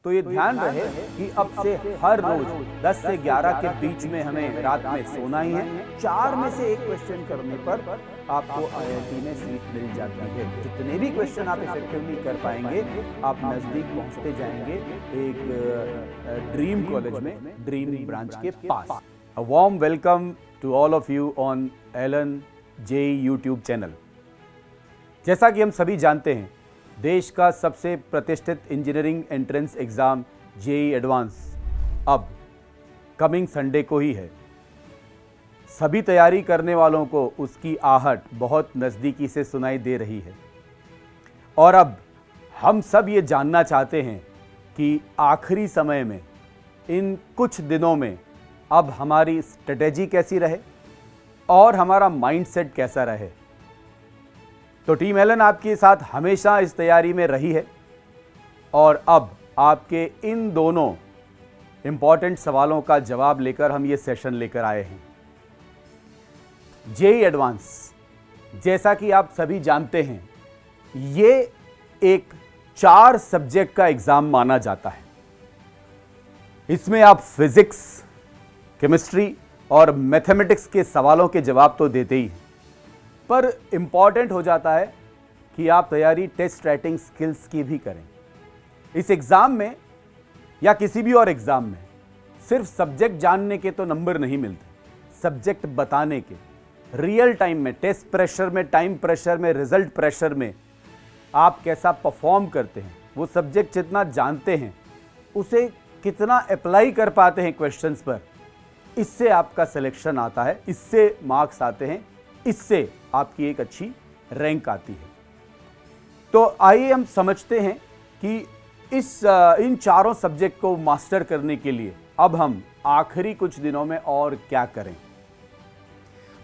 तो ये ध्यान रहे कि अब से हर रोज 10 से 11 के बीच में हमें रात में सोना ही है। 4 में से एक क्वेश्चन करने पर आपको आईआईटी में सीट मिल जाती है। जितने भी क्वेश्चन आप इफेक्टिवली कर पाएंगे आप नजदीक पहुंचते जाएंगे एक ड्रीम कॉलेज में, ड्रीम ब्रांच के पास। A warm welcome to all of you on Allen JEE YouTube channel. जैसा कि हम सभी जानते हैं, देश का सबसे प्रतिष्ठित engineering entrance exam JEE advance अब कमिंग संडे को ही है। सभी तैयारी करने वालों को उसकी आहट बहुत नज़दीकी से सुनाई दे रही है और अब हम सब ये जानना चाहते हैं कि आखिरी समय में, इन कुछ दिनों में, अब हमारी स्ट्रेटेजी कैसी रहे और हमारा माइंडसेट कैसा रहे। तो टीम एलन आपके साथ हमेशा इस तैयारी में रही है और अब आपके इन दोनों इंपॉर्टेंट सवालों का जवाब लेकर हम ये सेशन लेकर आए हैं। जेई एडवांस, जैसा कि आप सभी जानते हैं, ये एक 4 सब्जेक्ट का एग्जाम माना जाता है। इसमें आप फिजिक्स, केमिस्ट्री और मैथमेटिक्स के सवालों के जवाब तो देते ही हैं, पर इंपॉर्टेंट हो जाता है कि आप तैयारी टेस्ट राइटिंग स्किल्स की भी करें। इस एग्ज़ाम में या किसी भी और एग्ज़ाम में सिर्फ सब्जेक्ट जानने के तो नंबर नहीं मिलते, सब्जेक्ट बताने के, रियल टाइम में, टेस्ट प्रेशर में, टाइम प्रेशर में, रिजल्ट प्रेशर में आप कैसा परफॉर्म करते हैं, वो सब्जेक्ट जितना जानते हैं उसे कितना अप्लाई कर पाते हैं क्वेश्चंस पर, इससे आपका सिलेक्शन आता है, इससे मार्क्स आते हैं, इससे आपकी एक अच्छी रैंक आती है। तो आइए हम समझते हैं कि इन चारों सब्जेक्ट को मास्टर करने के लिए अब हम आखिरी कुछ दिनों में और क्या करें।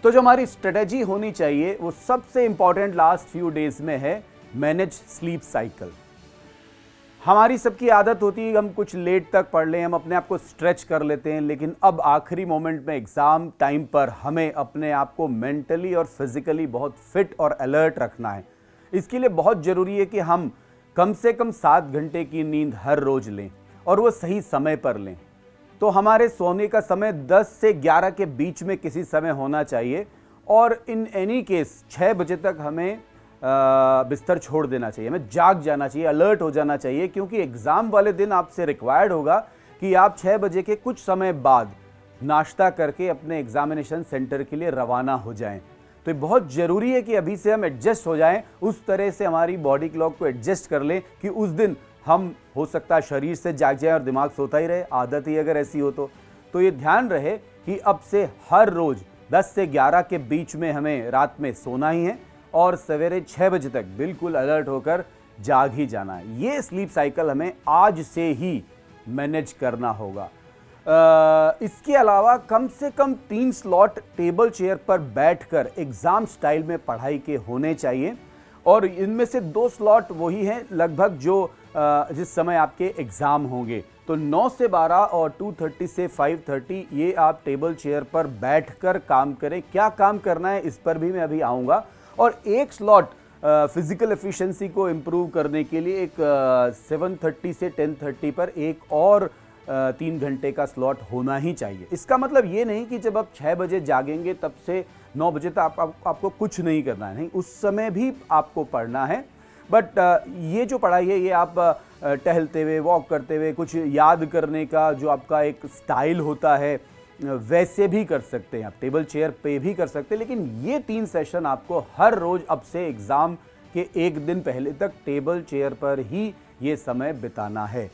तो जो हमारी स्ट्रेटेजी होनी चाहिए वो सबसे इंपॉर्टेंट लास्ट फ्यू डेज में है मैनेज स्लीप साइकिल। हमारी सबकी आदत होती है हम कुछ लेट तक पढ़ लें, हम अपने आप को स्ट्रेच कर लेते हैं, लेकिन अब आखिरी मोमेंट में एग्ज़ाम टाइम पर हमें अपने आप को मेंटली और फिजिकली बहुत फिट और अलर्ट रखना है। इसके लिए बहुत ज़रूरी है कि हम कम से कम 7 घंटे की नींद हर रोज़ लें और वो सही समय पर लें। तो हमारे सोने का समय 10 से 11 के बीच में किसी समय होना चाहिए और इन एनी केस 6 बजे तक हमें बिस्तर छोड़ देना चाहिए, हमें जाग जाना चाहिए, अलर्ट हो जाना चाहिए, क्योंकि एग्ज़ाम वाले दिन आपसे रिक्वायर्ड होगा कि आप 6 बजे के कुछ समय बाद नाश्ता करके अपने एग्जामिनेशन सेंटर के लिए रवाना हो जाएं। तो ये बहुत ज़रूरी है कि अभी से हम एडजस्ट हो जाएं, उस तरह से हमारी बॉडी क्लॉक को एडजस्ट कर लें कि उस दिन हम, हो सकता है शरीर से जाग जाए और दिमाग सोता ही रहे, आदत ही अगर ऐसी हो तो ये ध्यान रहे कि अब से हर रोज़ 10 से 11 के बीच में हमें रात में सोना ही है और सवेरे 6 बजे तक बिल्कुल अलर्ट होकर जाग ही जाना है। ये स्लीप साइकिल हमें आज से ही मैनेज करना होगा। इसके अलावा कम से कम 3 स्लॉट टेबल चेयर पर बैठकर एग्ज़ाम स्टाइल में पढ़ाई के होने चाहिए और इनमें से 2 स्लॉट वही हैं लगभग जो जिस समय आपके एग्ज़ाम होंगे। तो 9 से 12 और 2:30 से 5:30 ये आप टेबल चेयर पर बैठकर काम करें। क्या काम करना है इस पर भी मैं अभी आऊँगा। और एक स्लॉट फिजिकल एफिशिएंसी को इम्प्रूव करने के लिए एक 7:30 से 10:30 पर एक और 3 घंटे का स्लॉट होना ही चाहिए। इसका मतलब ये नहीं कि जब आप 6 बजे जागेंगे तब से 9 बजे तक आपको कुछ नहीं करना है, नहीं, उस समय भी आपको पढ़ना है। बट ये जो पढ़ाई है ये आप टहलते हुए, वॉक करते हुए, कुछ याद करने का जो आपका एक स्टाइल होता है वैसे भी कर सकते हैं, आप टेबल चेयर पे भी कर सकते हैं, लेकिन ये 3 सेशन आपको हर रोज़ अब से एग्ज़ाम के एक दिन पहले तक टेबल चेयर पर ही ये समय बिताना है।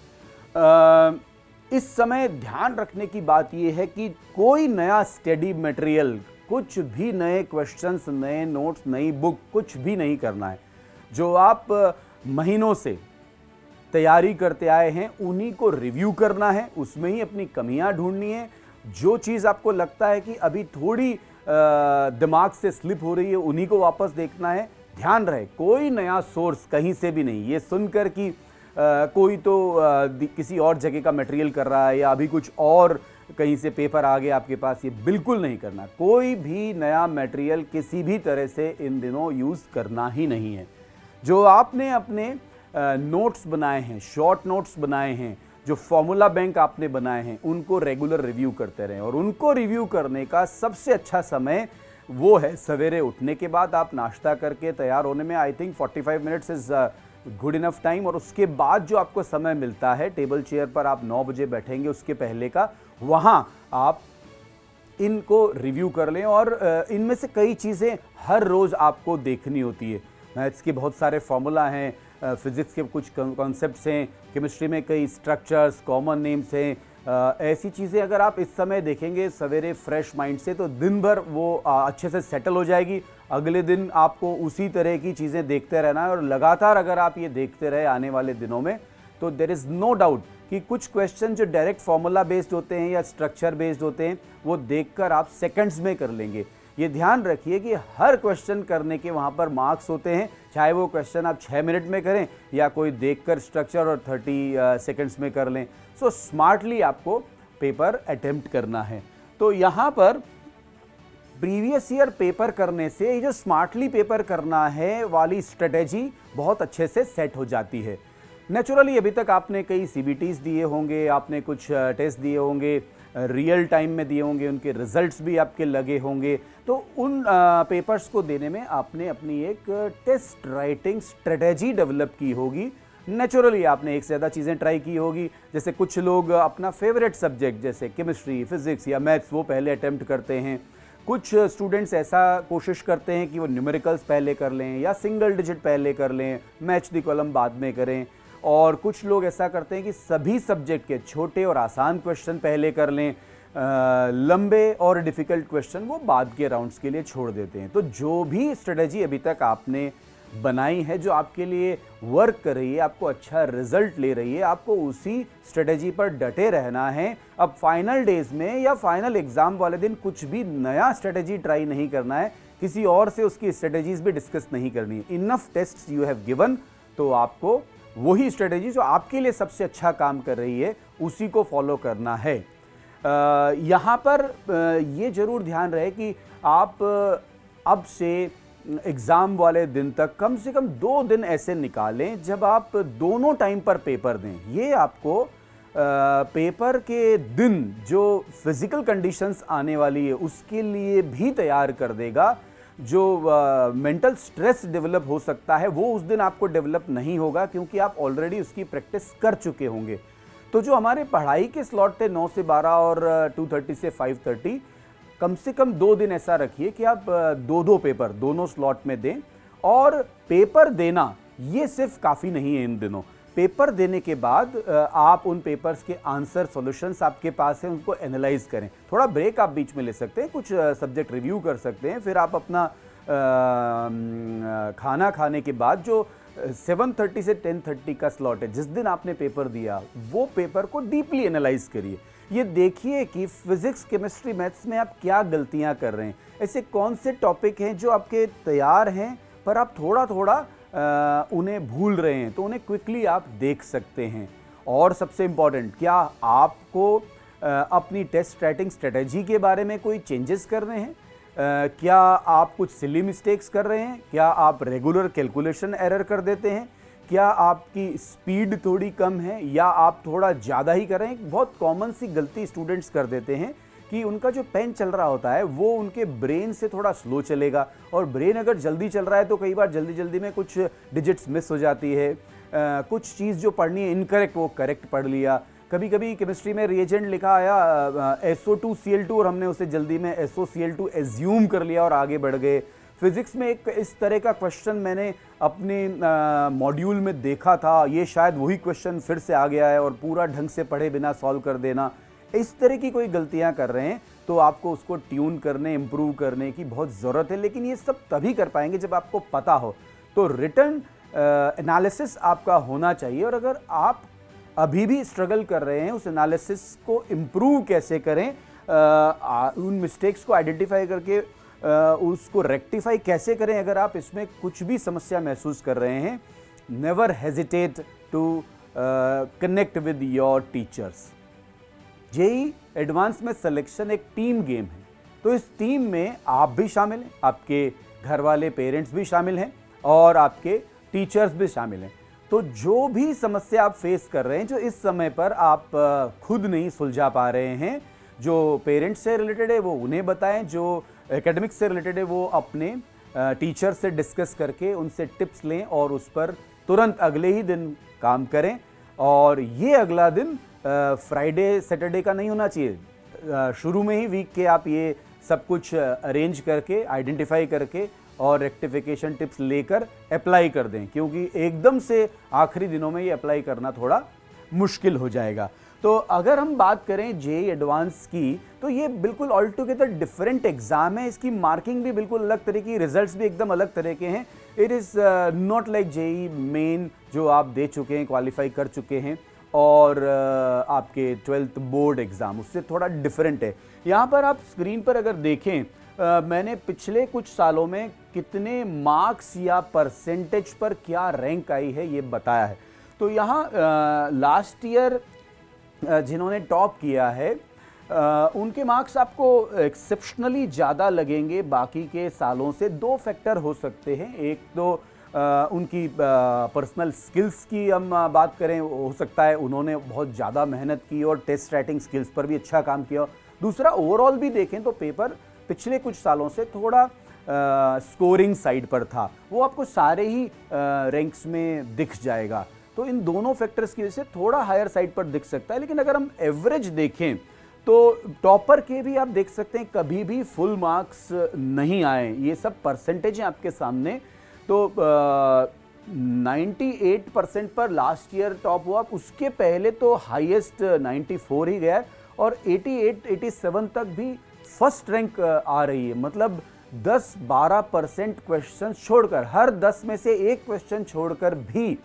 इस समय ध्यान रखने की बात ये है कि कोई नया स्टडी मटेरियल, कुछ भी नए क्वेश्चंस, नए नोट्स, नई बुक कुछ भी नहीं करना है। जो आप महीनों से तैयारी करते आए हैं उन्हीं को रिव्यू करना है, उसमें ही अपनी कमियां ढूंढनी है। जो चीज़ आपको लगता है कि अभी थोड़ी दिमाग से स्लिप हो रही है उन्हीं को वापस देखना है। ध्यान रहे कोई नया सोर्स कहीं से भी नहीं, ये सुनकर कि कोई तो किसी और जगह का मटेरियल कर रहा है या अभी कुछ और कहीं से पेपर आ गया आपके पास, ये बिल्कुल नहीं करना। कोई भी नया मटेरियल किसी भी तरह से इन दिनों यूज़ करना ही नहीं है। जो आपने अपने नोट्स बनाए हैं, शॉर्ट नोट्स बनाए हैं, जो फॉर्मूला बैंक आपने बनाए हैं उनको रेगुलर रिव्यू करते रहें। और उनको रिव्यू करने का सबसे अच्छा समय वो है सवेरे उठने के बाद, आप नाश्ता करके तैयार होने में I think 45 minutes is good enough time. और उसके बाद जो आपको समय मिलता है टेबल चेयर पर आप 9 बजे बैठेंगे उसके पहले का, वहाँ आप इनको रिव्यू कर लें। और इनमें से कई चीज़ें हर रोज़ आपको देखनी होती है। मैथ्स के बहुत सारे फॉर्मूला हैं, फिज़िक्स के कुछ कॉन्सेप्ट्स हैं, केमिस्ट्री में कई स्ट्रक्चर्स, कॉमन नेम्स हैं। ऐसी चीज़ें अगर आप इस समय देखेंगे सवेरे फ्रेश माइंड से, तो दिन भर वो अच्छे से सेटल हो जाएगी। अगले दिन आपको उसी तरह की चीज़ें देखते रहना है। और लगातार अगर आप ये देखते रहे आने वाले दिनों में, तो देयर इज़ नो डाउट कि कुछ क्वेश्चन जो डायरेक्ट फॉर्मूला बेस्ड होते हैं या स्ट्रक्चर बेस्ड होते हैं, वो देखकर आप सेकंड्स में कर लेंगे। ये ध्यान रखिए कि हर क्वेश्चन करने के वहाँ पर मार्क्स होते हैं, चाहे वो क्वेश्चन आप 6 मिनट में करें या कोई देखकर स्ट्रक्चर और 30 सेकंड्स में कर लें। सो स्मार्टली आपको पेपर अटेम्प्ट करना है। तो यहाँ पर प्रीवियस ईयर पेपर करने से ये जो स्मार्टली पेपर करना है वाली स्ट्रेटेजी बहुत अच्छे से सेट हो जाती है। नेचुरली अभी तक आपने कई सीबीटीज दिए होंगे, आपने कुछ टेस्ट दिए होंगे, रियल टाइम में दिए होंगे, उनके रिजल्ट्स भी आपके लगे होंगे। तो उन पेपर्स को देने में आपने अपनी एक टेस्ट राइटिंग स्ट्रेटेजी डेवलप की होगी। नेचुरली आपने एक से ज़्यादा चीज़ें ट्राई की होगी। जैसे कुछ लोग अपना फेवरेट सब्जेक्ट जैसे केमिस्ट्री, फिजिक्स या मैथ्स वो पहले अटेम्प्ट करते हैं। कुछ स्टूडेंट्स ऐसा कोशिश करते हैं कि वो न्यूमेरिकल्स पहले कर लें या सिंगल डिजिट पहले कर लें, मैच द कॉलम बाद में करें। और कुछ लोग ऐसा करते हैं कि सभी सब्जेक्ट के छोटे और आसान क्वेश्चन पहले कर लें, लंबे और डिफ़िकल्ट क्वेश्चन वो बाद के राउंड्स के लिए छोड़ देते हैं। तो जो भी स्ट्रेटजी अभी तक आपने बनाई है, जो आपके लिए वर्क कर रही है, आपको अच्छा रिजल्ट ले रही है, आपको उसी स्ट्रेटजी पर डटे रहना है। अब फाइनल डेज में या फाइनल एग्जाम वाले दिन कुछ भी नया स्ट्रेटजी ट्राई नहीं करना है, किसी और से उसकी स्ट्रेटजीज भी डिस्कस नहीं करनी है। Enough tests you have given, तो आपको वही स्ट्रेटजी जो आपके लिए सबसे अच्छा काम कर रही है उसी को फॉलो करना है। यहाँ पर ये जरूर ध्यान रहे कि आप अब से एग्ज़ाम वाले दिन तक कम से कम 2 दिन ऐसे निकालें जब आप दोनों टाइम पर पेपर दें। ये आपको पेपर के दिन जो फिज़िकल कंडीशंस आने वाली है उसके लिए भी तैयार कर देगा। जो मेंटल स्ट्रेस डेवलप हो सकता है वो उस दिन आपको डेवलप नहीं होगा, क्योंकि आप ऑलरेडी उसकी प्रैक्टिस कर चुके होंगे। तो जो हमारे पढ़ाई के स्लॉट थे 9 से 12 और 2:30 से 5:30, कम से कम 2 दिन ऐसा रखिए कि आप 2-2 पेपर दोनों स्लॉट में दें। और पेपर देना ये सिर्फ काफ़ी नहीं है इन दिनों। पेपर देने के बाद आप उन पेपर्स के आंसर सॉल्यूशंस आपके पास हैं, उनको एनालाइज करें। थोड़ा ब्रेक आप बीच में ले सकते हैं, कुछ सब्जेक्ट रिव्यू कर सकते हैं, फिर आप अपना खाना खाने के बाद जो 7:30 से 10:30 का स्लॉट है, जिस दिन आपने पेपर दिया, वो पेपर को डीपली एनालाइज करिए। ये देखिए कि फिजिक्स, केमिस्ट्री, मैथ्स में आप क्या गलतियां कर रहे हैं। ऐसे कौन से टॉपिक हैं जो आपके तैयार हैं पर आप थोड़ा थोड़ा उन्हें भूल रहे हैं, तो उन्हें क्विकली आप देख सकते हैं। और सबसे इम्पॉर्टेंट, क्या आपको अपनी टेस्ट राइटिंग स्ट्रेटजी के बारे में कोई चेंजेस करने हैं? क्या आप कुछ सिली मिस्टेक्स कर रहे हैं? क्या आप रेगुलर कैलकुलेशन एरर कर देते हैं? क्या आपकी स्पीड थोड़ी कम है या आप थोड़ा ज़्यादा ही कर रहे हैं? बहुत कॉमन सी गलती स्टूडेंट्स कर देते हैं कि उनका जो पेन चल रहा होता है वो उनके ब्रेन से थोड़ा स्लो चलेगा, और ब्रेन अगर जल्दी चल रहा है तो कई बार जल्दी जल्दी में कुछ डिजिट्स मिस हो जाती है, कुछ चीज़ जो पढ़नी है इनकरेक्ट वो करेक्ट पढ़ लिया। कभी कभी केमिस्ट्री में रिएजेंट लिखा आया SO2Cl2 और हमने उसे जल्दी में SOCl2 एज्यूम कर लिया और आगे बढ़ गए। फिजिक्स में एक इस तरह का क्वेश्चन मैंने अपने मॉड्यूल में देखा था, ये शायद वही क्वेश्चन फिर से आ गया है, और पूरा ढंग से पढ़े बिना सॉल्व कर देना। इस तरह की कोई गलतियां कर रहे हैं तो आपको उसको ट्यून करने, इम्प्रूव करने की बहुत ज़रूरत है। लेकिन ये सब तभी कर पाएंगे जब आपको पता हो। तो रिटर्न एनालिसिस आपका होना चाहिए, और अगर आप अभी भी स्ट्रगल कर रहे हैं उस एनालिसिस को इम्प्रूव कैसे करें, उन मिस्टेक्स को आइडेंटिफाई करके उसको रेक्टिफाई कैसे करें, अगर आप इसमें कुछ भी समस्या महसूस कर रहे हैं, never hesitate to connect with your teachers. JEE advance में सिलेक्शन एक टीम गेम है, तो इस टीम में आप भी शामिल हैं, आपके घर वाले पेरेंट्स भी शामिल हैं और आपके टीचर्स भी शामिल हैं। तो जो भी समस्या आप फेस कर रहे हैं, जो इस समय पर आप खुद नहीं सुलझा पा रहे हैं, जो पेरेंट्स से रिलेटेड है वो उन्हें बताएं, जो एकेडमिक्स से रिलेटेड है वो अपने टीचर से डिस्कस करके उनसे टिप्स लें और उस पर तुरंत अगले ही दिन काम करें। और ये अगला दिन फ्राइडे सैटरडे का नहीं होना चाहिए, शुरू में ही वीक के आप ये सब कुछ अरेंज करके, आइडेंटिफाई करके और रेक्टिफिकेशन टिप्स लेकर अप्लाई कर दें, क्योंकि एकदम से आखिरी दिनों में ये अप्लाई करना थोड़ा मुश्किल हो जाएगा। तो अगर हम बात करें जेईई एडवांस की, तो ये बिल्कुल ऑल टुगेदर डिफरेंट एग्जाम है। इसकी मार्किंग भी बिल्कुल अलग तरह की, रिजल्ट्स भी एकदम अलग तरह के हैं। It is not like JEE main जो आप दे चुके हैं, क्वालिफाई कर चुके हैं, और आपके 12th बोर्ड एग्ज़ाम उससे थोड़ा डिफरेंट है। यहाँ पर आप स्क्रीन पर अगर देखें, मैंने पिछले कुछ सालों में कितने मार्क्स या परसेंटेज पर क्या रैंक आई है ये बताया है। तो यहाँ लास्ट ईयर जिन्होंने टॉप किया है उनके मार्क्स आपको एक्सेप्शनली ज़्यादा लगेंगे बाकी के सालों से। दो फैक्टर हो सकते हैं, एक तो उनकी पर्सनल स्किल्स की हम बात करें, हो सकता है उन्होंने बहुत ज़्यादा मेहनत की और टेस्ट राइटिंग स्किल्स पर भी अच्छा काम किया। दूसरा, ओवरऑल भी देखें तो पेपर पिछले कुछ सालों से थोड़ा स्कोरिंग साइड पर था, वो आपको सारे ही रैंक्स में दिख जाएगा। तो इन दोनों फैक्टर्स की वजह से थोड़ा हायर साइड पर दिख सकता है। लेकिन अगर हम एवरेज देखें तो टॉपर के भी आप देख सकते हैं कभी भी फुल मार्क्स नहीं आए, ये सब परसेंटेज हैं आपके सामने। तो 98% पर लास्ट ईयर टॉप हुआ, उसके पहले तो हाईएस्ट 94 ही गया और 88-87 तक भी फर्स्ट रैंक आ रही है। मतलब 10-12% क्वेश्चन छोड़कर, हर 10 में से एक क्वेश्चन छोड़कर भी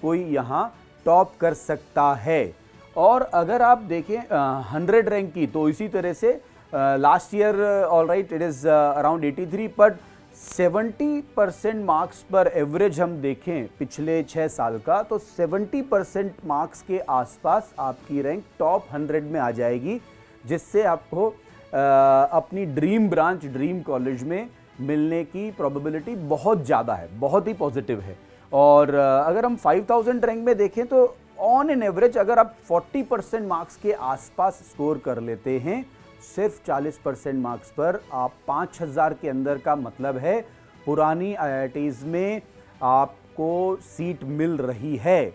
कोई यहाँ टॉप कर सकता है। और अगर आप देखें 100 रैंक की, तो इसी तरह से last year all right it is around 83, but 70% marks पर एवरेज हम देखें पिछले 6 साल का, तो 70% मार्क्स के आसपास आपकी रैंक टॉप 100 में आ जाएगी, जिससे आपको अपनी ड्रीम ब्रांच, ड्रीम कॉलेज में मिलने की प्रोबेबिलिटी बहुत ज़्यादा है, बहुत ही पॉजिटिव है। और अगर हम 5000 रैंक में देखें तो ऑन एन एवरेज अगर आप 40% मार्क्स के आसपास स्कोर कर लेते हैं, सिर्फ 40% मार्क्स पर आप 5000 के अंदर का मतलब है पुरानी आईआईटीज़ में आपको सीट मिल रही है।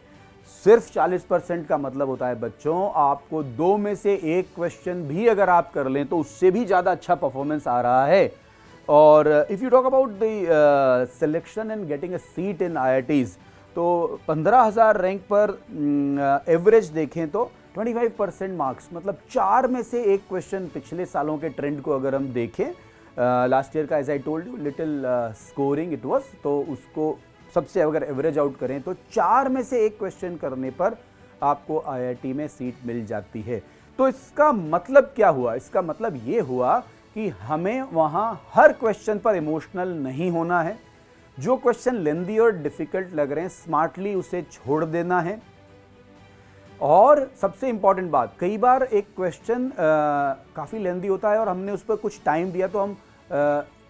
सिर्फ 40% का मतलब होता है बच्चों, आपको 2 में से 1 क्वेश्चन भी अगर आप कर लें तो उससे भी ज़्यादा अच्छा परफॉर्मेंस आ रहा है। और if you talk about the selection and getting a seat in IITs, तो 15000 रैंक पर एवरेज देखें तो 25% मार्क्स, मतलब 4 में से 1 क्वेश्चन पिछले सालों के ट्रेंड को अगर हम देखें, लास्ट ईयर का as I told you little scoring it was, तो उसको सबसे अगर एवरेज आउट करें तो 4 में से 1 क्वेश्चन करने पर आपको आईआईटी में सीट मिल जाती है। तो इसका मतलब क्या हुआ? इसका मतलब ये हुआ कि हमें वहाँ हर क्वेश्चन पर इमोशनल नहीं होना है। जो क्वेश्चन लेंदी और डिफिकल्ट लग रहे हैं, स्मार्टली उसे छोड़ देना है। और सबसे इंपॉर्टेंट बात, कई बार एक क्वेश्चन काफ़ी लेंदी होता है और हमने उस पर कुछ टाइम दिया तो हम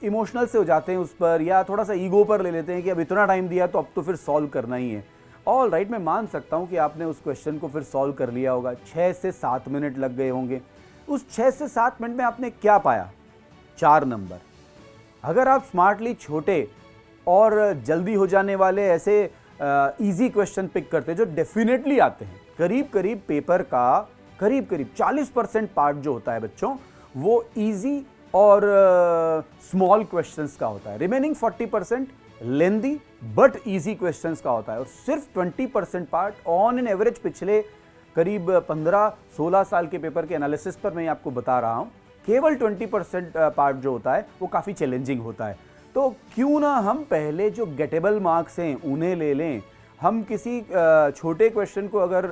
इमोशनल से हो जाते हैं उस पर, या थोड़ा सा ईगो पर ले लेते हैं कि अब इतना टाइम दिया तो अब तो फिर सॉल्व करना ही है। ऑल राइट, मैं मान सकता हूँ कि आपने उस क्वेश्चन को फिर सॉल्व कर लिया होगा, 6 से 7 मिनट लग गए होंगे। उस 6 से 7 मिनट में आपने क्या पाया? 4 नंबर। अगर आप स्मार्टली छोटे और जल्दी हो जाने वाले ऐसे इजी क्वेश्चन पिक करते जो डेफिनेटली आते हैं, करीब करीब पेपर का करीब 40% पार्ट जो होता है बच्चों, वो इजी और स्मॉल क्वेश्चंस का होता है। Remaining 40% lengthy but easy questions का होता है, और सिर्फ 20% पार्ट ऑन एन एवरेज पिछले करीब 15-16 साल के पेपर के एनालिसिस पर मैं आपको बता रहा हूँ, केवल 20% पार्ट जो होता है वो काफ़ी चैलेंजिंग होता है। तो क्यों ना हम पहले जो गेटेबल मार्क्स हैं उन्हें ले लें। हम किसी छोटे क्वेश्चन को अगर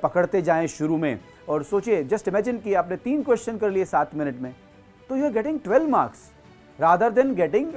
पकड़ते जाएं शुरू में, और सोचिए, जस्ट इमेजिन कि आपने 3 क्वेश्चन कर लिए 7 मिनट में, तो you are getting 12 marks rather than getting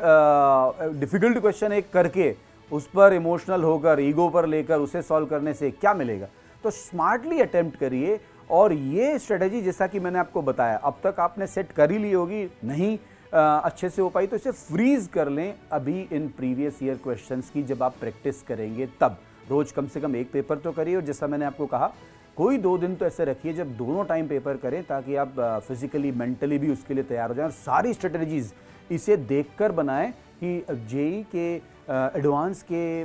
difficult question एक करके उस पर इमोशनल होकर, ईगो पर लेकर उसे सॉल्व करने से क्या मिलेगा। तो स्मार्टली अटेम्प्ट करिए, और ये स्ट्रेटेजी जैसा कि मैंने आपको बताया, अब तक आपने सेट कर ही ली होगी, नहीं अच्छे से हो पाई तो इसे फ्रीज कर लें अभी इन प्रीवियस ईयर क्वेश्चंस की जब आप प्रैक्टिस करेंगे तब। रोज कम से कम एक पेपर तो करिए, और जैसा मैंने आपको कहा कोई 2 दिन तो ऐसे रखिए जब दोनों टाइम पेपर करें, ताकि आप फिजिकली मेंटली भी उसके लिए तैयार हो जाएं, और सारी स्ट्रेटजीज इसे देखकर बनाएं कि जेई के एडवांस के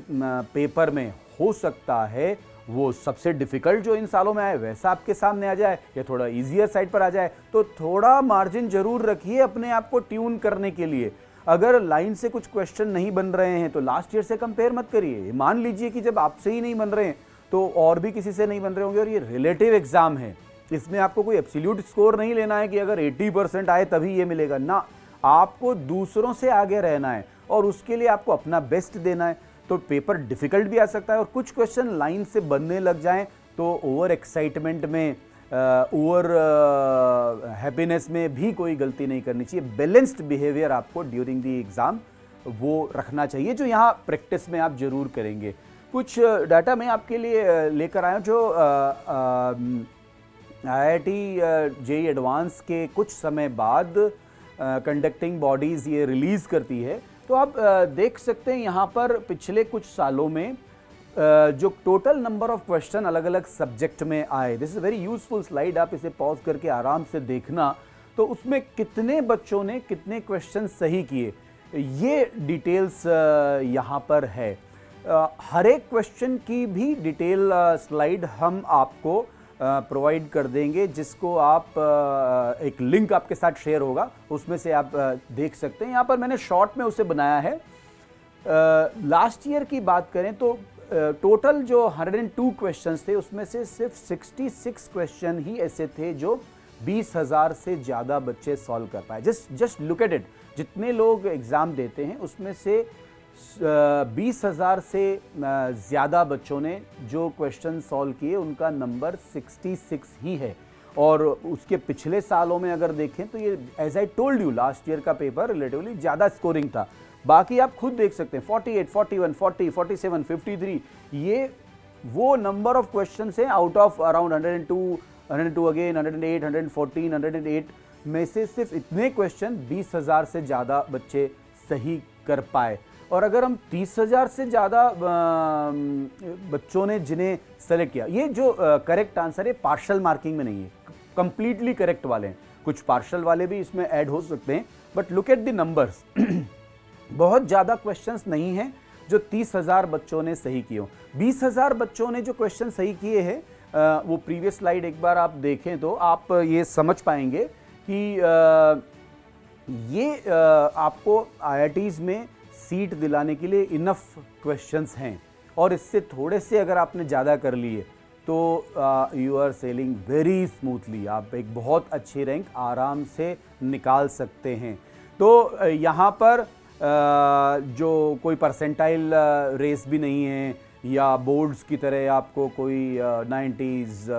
पेपर में हो सकता है वो सबसे डिफिकल्ट जो इन सालों में आए वैसा आपके सामने आ जाए, या थोड़ा इजियर साइड पर आ जाए। तो थोड़ा मार्जिन जरूर रखिए अपने आप को ट्यून करने के लिए। अगर लाइन से कुछ क्वेश्चन नहीं बन रहे हैं तो लास्ट ईयर से कंपेयर मत करिए। मान लीजिए कि जब आपसे ही नहीं बन रहे हैं तो और भी किसी से नहीं बन रहे होंगे, और ये रिलेटिव एग्जाम है, इसमें आपको कोई एब्सोल्यूट स्कोर नहीं लेना है कि अगर 80% आए तभी ये मिलेगा ना। आपको दूसरों से आगे रहना है और उसके लिए आपको अपना बेस्ट देना है। तो पेपर डिफिकल्ट भी आ सकता है, और कुछ क्वेश्चन लाइन से बनने लग जाएं तो ओवर एक्साइटमेंट में, ओवर हैप्पीनेस में भी कोई गलती नहीं करनी चाहिए। बैलेंस्ड बिहेवियर आपको ड्यूरिंग दी एग्जाम वो रखना चाहिए, जो यहाँ प्रैक्टिस में आप जरूर करेंगे। कुछ डाटा मैं आपके लिए लेकर आया जो IIT जेईई एडवांस के कुछ समय बाद कंडक्टिंग बॉडीज़ ये रिलीज़ करती है। तो आप देख सकते हैं यहाँ पर पिछले कुछ सालों में जो टोटल नंबर ऑफ क्वेश्चन अलग अलग सब्जेक्ट में आए, this is very useful slide, आप इसे पॉज करके आराम से देखना। तो उसमें कितने बच्चों ने कितने क्वेश्चन सही किए, ये डिटेल्स यहाँ पर है। हर एक क्वेश्चन की भी डिटेल स्लाइड हम आपको प्रोवाइड कर देंगे, जिसको आप एक लिंक आपके साथ शेयर होगा, उसमें से आप देख सकते हैं। यहाँ पर मैंने शॉर्ट में उसे बनाया है। लास्ट ईयर की बात करें तो टोटल जो 102 क्वेश्चंस थे उसमें से सिर्फ 66 क्वेश्चन ही ऐसे थे जो 20,000 से ज़्यादा बच्चे सॉल्व कर पाए। जस्ट लुक एट इट, जितने लोग एग्ज़ाम देते हैं उसमें से 20,000 से ज़्यादा बच्चों ने जो क्वेश्चन सॉल्व किए उनका नंबर 66 ही है। और उसके पिछले सालों में अगर देखें तो ये as I told you last year का पेपर रिलेटिवली ज़्यादा स्कोरिंग था। बाकी आप खुद देख सकते हैं 48, 41, 40, 47, 53, ये वो नंबर ऑफ क्वेश्चन है आउट ऑफ अराउंड 102 अगेन 108, 114, 108 में से सिर्फ इतने क्वेश्चन 20,000 से ज़्यादा बच्चे सही कर पाए। और अगर हम 30,000 से ज़्यादा बच्चों ने जिन्हें सेलेक्ट किया, ये जो करेक्ट आंसर है पार्शल मार्किंग में नहीं है, कंप्लीटली करेक्ट वाले हैं, कुछ पार्शल वाले भी इसमें ऐड हो सकते हैं, but look at the numbers. बहुत ज़्यादा क्वेश्चंस नहीं हैं जो 30,000 बच्चों ने सही किए हो। 20,000 बच्चों ने जो क्वेश्चन सही किए हैं, वो प्रीवियस स्लाइड एक बार आप देखें तो आप ये समझ पाएंगे कि ये आपको IITs में सीट दिलाने के लिए इनफ क्वेश्चंस हैं, और इससे थोड़े से अगर आपने ज़्यादा कर लिए तो you are sailing very smoothly, आप एक बहुत अच्छी रैंक आराम से निकाल सकते हैं। तो यहाँ पर जो कोई परसेंटाइल रेस भी नहीं है, या बोर्ड्स की तरह आपको कोई 90s,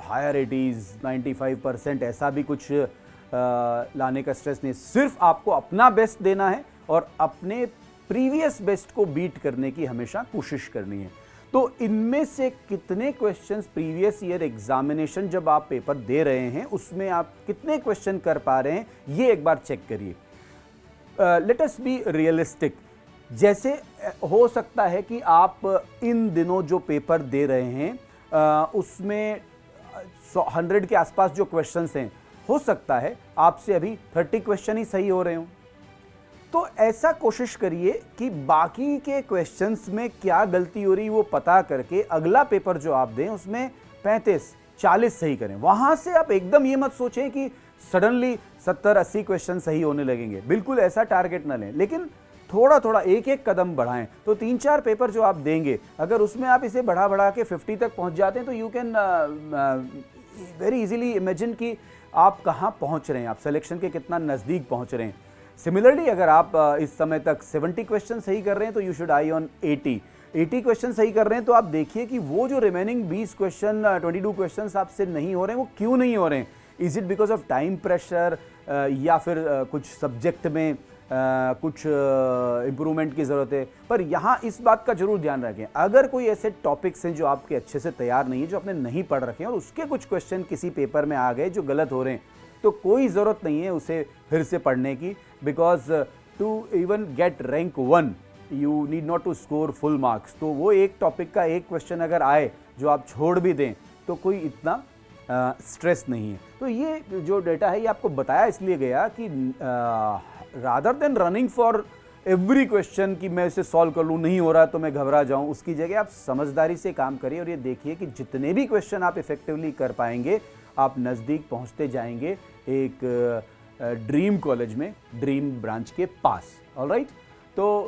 हायर 80s, 95% ऐसा भी कुछ लाने का स्ट्रेस नहीं। सिर्फ आपको अपना बेस्ट देना है और अपने प्रीवियस बेस्ट को बीट करने की हमेशा कोशिश करनी है। तो इनमें से कितने क्वेश्चंस प्रीवियस ईयर एग्जामिनेशन जब आप पेपर दे रहे हैं उसमें आप कितने क्वेश्चन कर पा रहे हैं, ये एक बार चेक करिए। Let us be realistic. जैसे हो सकता है कि आप इन दिनों जो पेपर दे रहे हैं उसमें 100 के आसपास जो क्वेश्चंस हैं, हो सकता है आपसे अभी 30 क्वेश्चन ही सही हो रहे हों। तो ऐसा कोशिश करिए कि बाकी के क्वेश्चंस में क्या गलती हो रही वो पता करके अगला पेपर जो आप दें उसमें 35-40 सही करें। वहां से आप एकदम ये मत सोचें कि सडनली 70-80 क्वेश्चन सही होने लगेंगे, बिल्कुल ऐसा टारगेट ना लें, लेकिन थोड़ा थोड़ा एक एक कदम बढ़ाएं। तो 3-4 पेपर जो आप देंगे, अगर उसमें आप इसे बढ़ा बढ़ा के 50 तक पहुंच जाते हैं तो you can very easily imagine कि आप कहां पहुंच रहे हैं, आप सिलेक्शन के कितना नज़दीक पहुंच रहे हैं। सिमिलरली अगर आप इस समय तक 70 क्वेश्चन सही कर रहे हैं तो you should I on 80 question सही कर रहे हैं, तो आप देखिए कि वो जो रिमेनिंग 20 क्वेश्चन 22 क्वेश्चन आपसे नहीं हो रहे हैं, वो क्यों नहीं हो रहे हैं। Is it because of time pressure, या फिर कुछ सब्जेक्ट में कुछ इम्प्रूवमेंट की ज़रूरत है। पर यहाँ इस बात का जरूर ध्यान रखें, अगर कोई ऐसे टॉपिक्स हैं जो आपके अच्छे से तैयार नहीं है, जो आपने नहीं पढ़ रखे हैं और उसके कुछ क्वेश्चन किसी पेपर में आ गए जो गलत हो रहे हैं, तो कोई ज़रूरत नहीं है उसे फिर से पढ़ने की, because to even get rank 1 you need not to score full marks. तो वो एक टॉपिक का एक क्वेश्चन अगर आए जो आप छोड़ भी दें तो कोई इतना स्ट्रेस नहीं है। तो ये जो डेटा है ये आपको बताया इसलिए गया कि rather than running for every question कि मैं इसे सॉल्व कर लूँ, नहीं हो रहा तो मैं घबरा जाऊँ, उसकी जगह आप समझदारी से काम करिए और ये देखिए कि जितने भी क्वेश्चन आप इफेक्टिवली कर पाएंगे आप नज़दीक पहुँचते जाएंगे एक ड्रीम कॉलेज में, ड्रीम ब्रांच के पास। ऑलराइट, तो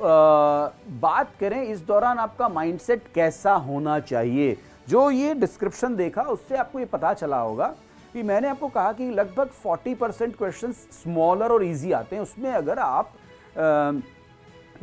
बात करें इस दौरान आपका माइंडसेट कैसा होना चाहिए। जो ये डिस्क्रिप्शन देखा उससे आपको ये पता चला होगा कि मैंने आपको कहा कि लगभग 40% क्वेश्चन स्मॉलर और इजी आते हैं। उसमें अगर आप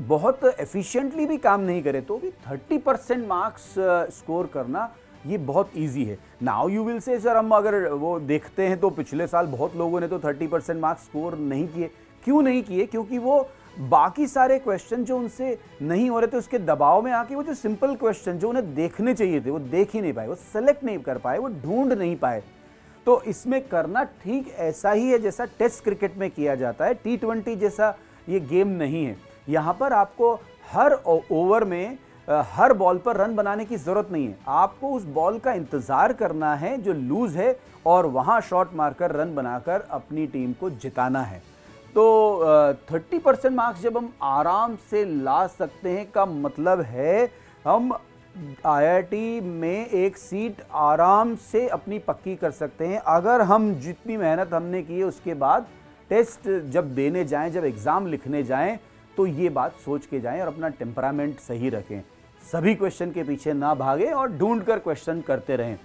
बहुत एफिशिएंटली भी काम नहीं करें तो भी 30% मार्क्स स्कोर करना ये बहुत इजी है। Now you will say sir हम अगर वो देखते हैं तो पिछले साल बहुत लोगों ने तो 30% मार्क्स स्कोर नहीं किए। क्यों नहीं किए? क्योंकि वो बाकी सारे क्वेश्चन जो उनसे नहीं हो रहे थे उसके दबाव में आके वो जो सिंपल क्वेश्चन जो उन्हें देखने चाहिए थे वो देख ही नहीं पाए, वो सेलेक्ट नहीं कर पाए, वो ढूंढ नहीं पाए। तो इसमें करना ठीक ऐसा ही है जैसा टेस्ट क्रिकेट में किया जाता है। T20 जैसा ये गेम नहीं है। यहाँ पर आपको हर ओवर में हर बॉल पर रन बनाने की जरूरत नहीं है। आपको उस बॉल का इंतजार करना है जो लूज है और वहां शॉट मारकर रन बनाकर अपनी टीम को जिताना है। तो 30% मार्क्स जब हम आराम से ला सकते हैं का मतलब है हम IIT में एक सीट आराम से अपनी पक्की कर सकते हैं अगर हम जितनी मेहनत हमने की है उसके बाद टेस्ट जब देने जाएं, जब एग्ज़ाम लिखने जाएं तो ये बात सोच के जाएं और अपना टेम्परामेंट सही रखें। सभी क्वेश्चन के पीछे ना भागें और ढूंढकर क्वेश्चन करते रहें।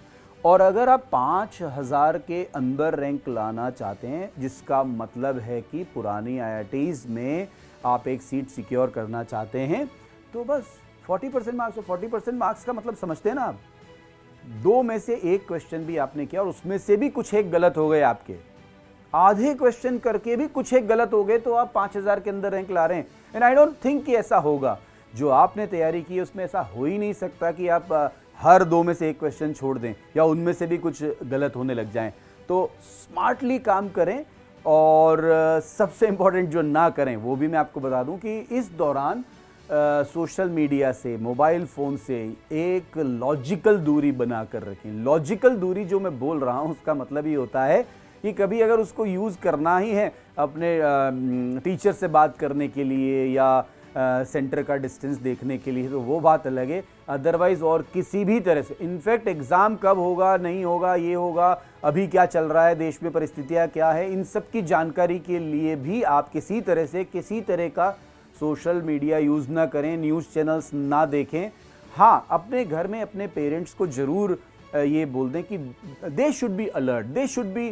और अगर आप 5000 के अंदर रैंक लाना चाहते हैं जिसका मतलब है कि पुरानी IITs में आप एक सीट सिक्योर करना चाहते हैं तो बस 40% मार्क्स। तो 40% मार्क्स का मतलब समझते हैं ना आप, 2 में से 1 क्वेश्चन भी आपने किया और उसमें से भी कुछ एक गलत हो गए, आपके आधे क्वेश्चन करके भी कुछ एक गलत हो गए तो आप 5000 के अंदर रैंक ला रहे हैं। एंड आई डोंट थिंक कि ऐसा होगा। जो आपने तैयारी की है उसमें ऐसा हो ही नहीं सकता कि आप हर 2 में से 1 क्वेश्चन छोड़ दें या उनमें से भी कुछ गलत होने लग जाएं। तो स्मार्टली काम करें और सबसे इंपॉर्टेंट जो ना करें वो भी मैं आपको बता दूं कि इस दौरान सोशल मीडिया से, मोबाइल फ़ोन से एक लॉजिकल दूरी बना कर रखें। लॉजिकल दूरी जो मैं बोल रहा हूं उसका मतलब ये होता है कि कभी अगर उसको यूज़ करना ही है अपने टीचर से बात करने के लिए या सेंटर का डिस्टेंस देखने के लिए तो वो बात अलग है। अदरवाइज और किसी भी तरह से, इनफैक्ट एग्ज़ाम कब होगा, नहीं होगा, ये होगा, अभी क्या चल रहा है, देश में परिस्थितियाँ क्या है, इन सब की जानकारी के लिए भी आप किसी तरह से किसी तरह का सोशल मीडिया यूज़ ना करें, न्यूज़ चैनल्स ना देखें। हाँ, अपने घर में अपने पेरेंट्स को ज़रूर ये बोल दें कि they should be alert, they should be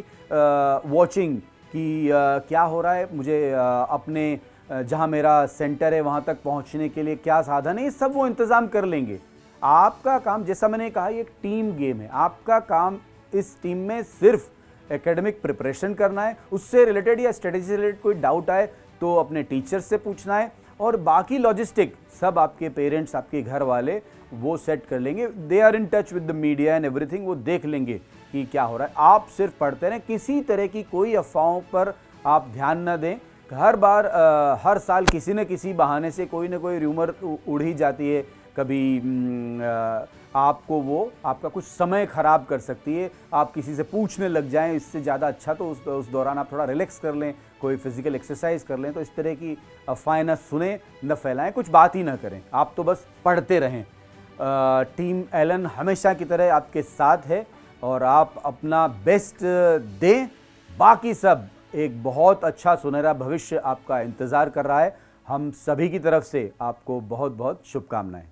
watching कि क्या हो रहा है, मुझे अपने जहाँ मेरा सेंटर है वहाँ तक पहुँचने के लिए क्या साधन है, ये सब वो इंतज़ाम कर लेंगे। आपका काम, जैसा मैंने कहा, ये एक टीम गेम है। आपका काम इस टीम में सिर्फ एकेडमिक प्रिपरेशन करना है। उससे रिलेटेड या स्ट्रेटेजी से रिलेटेड कोई डाउट आए तो अपने टीचर से पूछना है और बाकी लॉजिस्टिक सब आपके पेरेंट्स, आपके घर वाले वो सेट कर लेंगे। They are in touch with the media and everything, वो देख लेंगे कि क्या हो रहा है। आप सिर्फ पढ़ते रहें, किसी तरह की कोई अफवाहों पर आप ध्यान न दें। हर बार हर साल किसी न किसी बहाने से कोई ना कोई र्यूमर उड़ ही जाती है। कभी आपको वो आपका कुछ समय ख़राब कर सकती है। आप किसी से पूछने लग जाएं, इससे ज़्यादा अच्छा तो उस दौरान आप थोड़ा रिलैक्स कर लें, कोई फिजिकल एक्सरसाइज कर लें। तो इस तरह की अफवाहें न सुने, न फैलाएं, कुछ बात ही ना करें। आप तो बस पढ़ते रहें। टीम एलन हमेशा की तरह आपके साथ है और आप अपना बेस्ट दें। बाकी सब, एक बहुत अच्छा सुनहरा भविष्य आपका इंतज़ार कर रहा है। हम सभी की तरफ से आपको बहुत बहुत शुभकामनाएं।